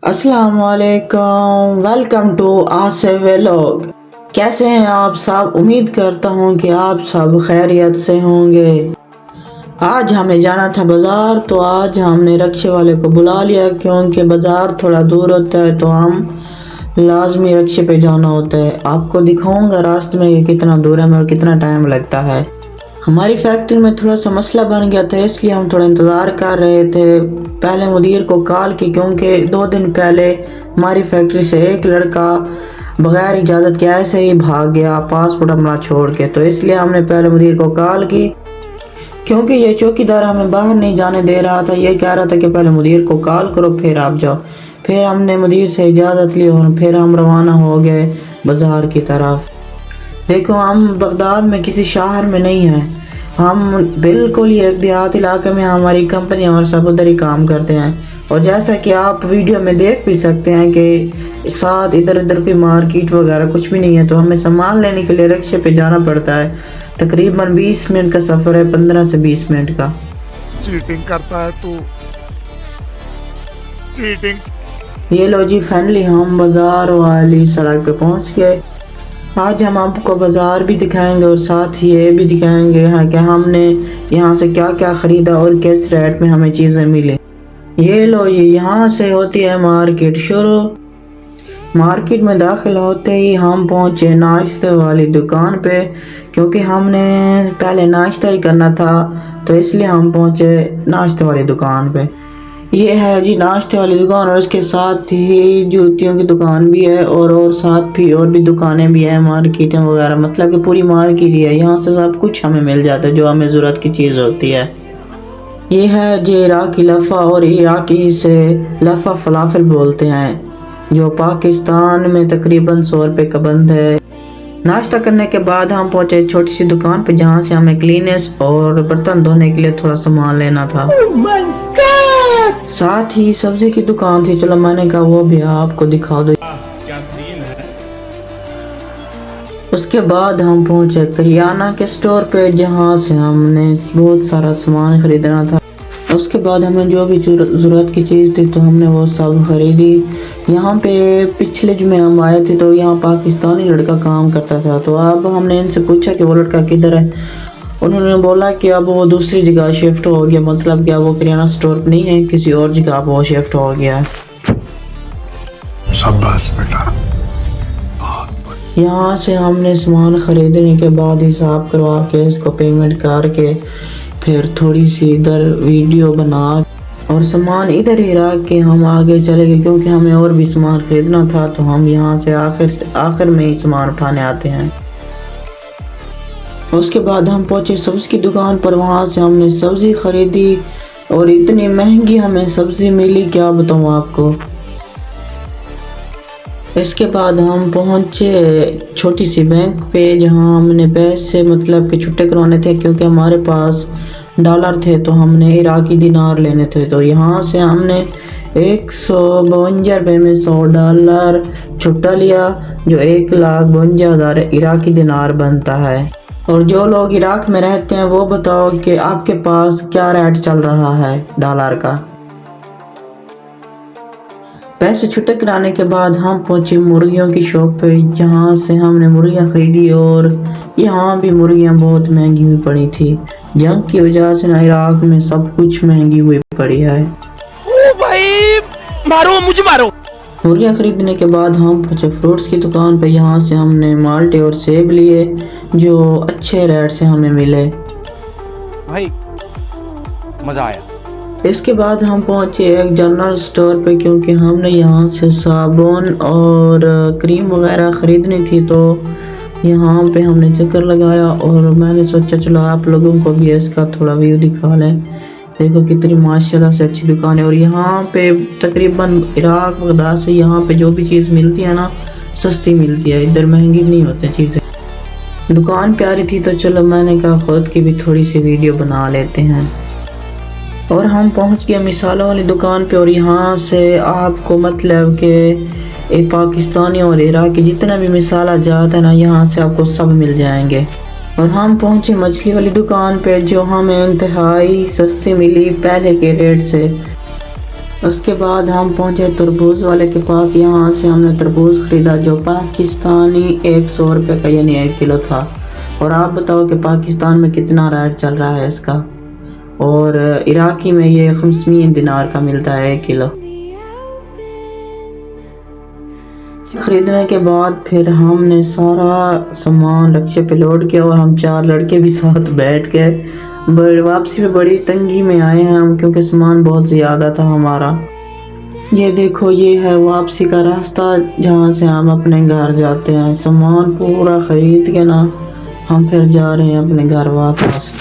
अस्सलाम वालेकुम, welcome to Asif vlog. कैसे हैं आप सब? उम्मीद करता हूँ कि आप सब खैरियत से होंगे। आज हमें जाना था बाज़ार, तो आज हमने रक्शे वाले को बुला लिया क्योंकि बाज़ार थोड़ा दूर होता है, तो हम लाजमी रक्शे पे जाना होता है। आपको दिखाऊंगा रास्ते में कि कितना दूर है और कितना टाइम लगता है। हमारी फैक्ट्री में थोड़ा सा मसला बन गया था, इसलिए हम थोड़ा इंतज़ार कर रहे थे। पहले मुदीर को कॉल की, क्योंकि 2 दिन पहले हमारी फैक्ट्री से एक लड़का बग़ैर इजाज़त के ऐसे ही भाग गया, पासपोर्ट अपना छोड़ के। तो इसलिए हमने पहले मुदीर को कॉल की, क्योंकि ये चौकीदार हमें बाहर नहीं जाने दे रहा था। ये कह रहा था कि पहले मुदीर को कॉल करो फिर आप जाओ। फिर हमने मुदीर से इजाज़त ली और फिर हम रवाना हो गए बाज़ार की तरफ। देखो, हम बगदाद में किसी शहर में नहीं हैं, हम बिल्कुल ही एक देहात इलाके में, हमारी कंपनी और सब उधर ही काम करते हैं। और जैसा कि आप वीडियो में देख भी सकते हैं कि साथ इधर उधर कोई मार्केट वगैरह कुछ भी नहीं है, तो हमें सामान लेने के लिए रिक्शे पे जाना पड़ता है। तकरीबन 20 मिनट का सफ़र है, 15 से 20 मिनट का। चीटिंग करता है तू, चीटिंग। ये लो जी, फाइनली हम बाज़ार वाली सड़क पे पहुंच गए। आज हम आपको बाज़ार भी दिखाएंगे और साथ ही ये भी दिखाएंगे कि हमने यहाँ से क्या क्या ख़रीदा और किस रेट में हमें चीज़ें मिली। ये लो, ये यहाँ से होती है मार्केट शुरू। मार्केट में दाखिल होते ही हम पहुँचे नाश्ते वाली दुकान पे, क्योंकि हमने पहले नाश्ता ही करना था, तो इसलिए हम पहुँचे नाश्ते वाली दुकान पे। ये है जी नाश्ते वाली दुकान, और इसके साथ ही जूतियों की दुकान भी है और साथ भी और भी दुकानें भी हैं, मार्केटें वगैरह, मतलब कि पूरी मार्केट ही है। यहाँ से सब कुछ हमें मिल जाता है जो हमें ज़रूरत की चीज़ होती है। ये है जी इराकी लफ़ा, और इराकी से लफ़ा फलाफल बोलते हैं, जो पाकिस्तान में तकरीबन 100 रुपये का बंद है। नाश्ता करने के बाद हम पहुँचे छोटी सी दुकान पे, जहाँ से हमें क्लीनेस और बर्तन धोने के लिए थोड़ा सामान लेना था। साथ ही सब्जी की दुकान थी, चलो मैंने कहा वो भी आपको दिखा दो। क्या सीन है। उसके बाद हम पहुंचे करियाना के स्टोर पे, जहां से हमने बहुत सारा सामान खरीदना था। उसके बाद हमें जो भी ज़रूरत की चीज़ थी तो हमने वो सब खरीदी। यहाँ पे पिछले जुमे हम आए थे, तो यहाँ पाकिस्तानी लड़का काम करता था, तो अब हमने इनसे पूछा कि वो लड़का किधर है। उन्होंने बोला कि अब वो दूसरी जगह शिफ्ट हो गया, मतलब कि अब वो किराना स्टोर पे नहीं है, किसी और जगह अब वो शिफ्ट हो गया है। शाबाश बेटा। यहाँ से हमने सामान ख़रीदने के बाद हिसाब करवा के इसको पेमेंट करके फिर थोड़ी सी इधर वीडियो बना और सामान इधर ही रख के हम आगे चले गए, क्योंकि हमें और भी सामान ख़रीदना था। तो हम यहाँ से आखिर में ही सामान उठाने आते हैं। उसके बाद हम पहुँचे सब्ज़ी की दुकान पर, वहाँ से हमने सब्ज़ी ख़रीदी और इतनी महंगी हमें सब्ज़ी मिली, क्या बताऊँ आपको। इसके बाद हम पहुँचे छोटी सी बैंक पे, जहाँ हमने पैसे मतलब कि छुट्टे करवाने थे, क्योंकि हमारे पास डॉलर थे तो हमने इराकी दिनार लेने थे। तो यहाँ से हमने 152 रुपये में $100 छुट्टा लिया, जो 1,52,000 इराकी दिनार बनता है। और जो लोग इराक में रहते हैं वो बताओ कि आपके पास क्या रेट चल रहा है डॉलर का। पैसे छुट्टे कराने के बाद हम पहुंचे मुर्गियों की शॉप पे, जहां से हमने मुर्गियां खरीदी, और यहाँ भी मुर्गियां बहुत महंगी हुई पड़ी थी। जंग की वजह से ना इराक में सब कुछ महंगी हुई पड़ी है। ओ भाई, मारो मुझे मारो। मुर्गियाँ खरीदने के बाद हम पहुँचे फ्रूट्स की दुकान पे, यहाँ से हमने माल्टे और सेब लिए, जो अच्छे रेट से हमें मिले। भाई मज़ा आया। इसके बाद हम पहुँचे एक जनरल स्टोर पे, क्योंकि हमने यहाँ से साबुन और क्रीम वगैरह ख़रीदनी थी। तो यहाँ पे हमने चक्कर लगाया और मैंने सोचा चलो आप लोगों को भी इसका थोड़ा व्यू दिखा लें। देखो कितनी माशाल्लाह से अच्छी दुकान है, और यहाँ पे तकरीबन इराक बगदाद से यहाँ पे जो भी चीज़ मिलती है ना, सस्ती मिलती है, इधर महंगी नहीं होती चीज़ें। दुकान प्यारी थी, तो चलो मैंने कहा खुद की भी थोड़ी सी वीडियो बना लेते हैं। और हम पहुँच गए मिसालों वाली दुकान पे, और यहाँ से आपको मतलब कि पाकिस्तानी और इराकी जितना भी मिसाला जाता है ना, यहाँ से आपको सब मिल जाएंगे। और हम पहुँचे मछली वाली दुकान पे, जो हमें इंतहाई सस्ती मिली पहले के रेट से। اس کے بعد ہم پہنچے تربوز والے کے پاس. یہاں سے ہم نے تربوز خریدا جو پاکستانی 100 روپے کا یعنی 1 کلو تھا. اور آپ بتاؤ کہ پاکستان میں کتنا ریٹ چل رہا ہے اس کا, اور عراقی میں یہ 500 دینار کا ملتا ہے 1 کلو. خریدنے کے بعد پھر ہم نے سارا سامان رکشے پہ لوڈ کیا اور ہم 4 لڑکے بھی ساتھ بیٹھ کے واپسی میں بڑی تنگی میں آئے ہیں ہم, کیونکہ سامان بہت زیادہ تھا ہمارا. یہ دیکھو یہ ہے واپسی کا راستہ جہاں سے ہم اپنے گھر جاتے ہیں. سامان پورا خرید کے نا ہم پھر جا رہے ہیں اپنے گھر واپس.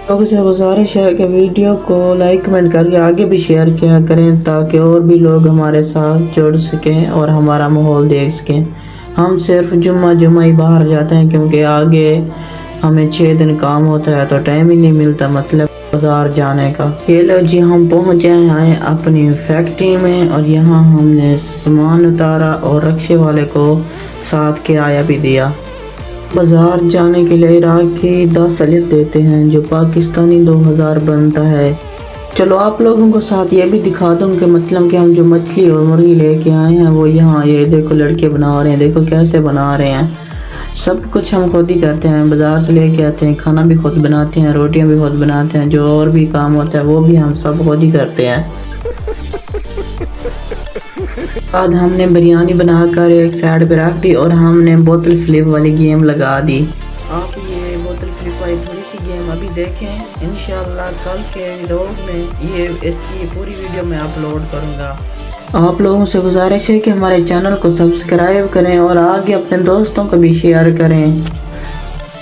لوگوں سے گزارش ہے کہ ویڈیو کو لائک کمنٹ کر کے آگے بھی شیئر کیا کریں تاکہ اور بھی لوگ ہمارے ساتھ جڑ سکیں اور ہمارا ماحول دیکھ سکیں. ہم صرف جمعہ ہی باہر جاتے ہیں کیونکہ آگے ہمیں 6 دن کام ہوتا ہے تو ٹائم ہی نہیں ملتا مطلب بازار جانے کا. یہ لو جی ہم پہنچے ہیں اپنی فیکٹری میں اور یہاں ہم نے سامان اتارا اور رکشے والے کو ساتھ کرایہ بھی دیا. بازار جانے کے لیے عراقی 10 الف دیتے ہیں جو پاکستانی 2000 بنتا ہے. چلو آپ لوگوں کو ساتھ یہ بھی دکھا دوں کہ مطلب کہ ہم جو مچھلی اور مرغی لے کے آئے ہیں وہ یہاں یہ دیکھو لڑکے بنا رہے ہیں, دیکھو کیسے بنا رہے ہیں. سب کچھ ہم خود ہی کرتے ہیں, بازار سے لے کے آتے ہیں, کھانا بھی خود بناتے ہیں, روٹیاں بھی خود بناتے ہیں, جو اور بھی کام ہوتا ہے وہ بھی ہم سب خود ہی کرتے ہیں. بعد ہم نے بریانی بنا کر ایک سائڈ پہ رکھ دی اور ہم نے بوتل فلپ والی گیم لگا دی. آپ یہ بوتل فلپ والی تھوڑی سی گیم ابھی دیکھیں, انشاءاللہ کل کے ولاگ میں یہ اس کی پوری ویڈیو میں اپلوڈ کروں گا. آپ لوگوں سے گزارش ہے کہ ہمارے چینل کو سبسکرائب کریں اور آگے اپنے دوستوں کو بھی شیئر کریں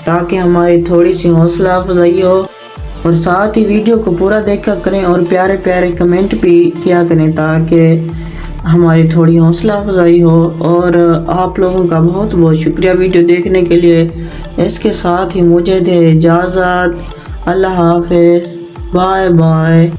تاکہ ہماری تھوڑی سی حوصلہ افزائی ہو, اور ساتھ ہی ویڈیو کو پورا دیکھا کریں اور پیارے پیارے کمنٹ بھی کیا کریں تاکہ ہماری تھوڑی حوصلہ افزائی ہو. اور آپ لوگوں کا بہت بہت شکریہ ویڈیو دیکھنے کے لیے. اس کے ساتھ ہی مجھے دے اجازت. اللہ حافظ, بائے بائے.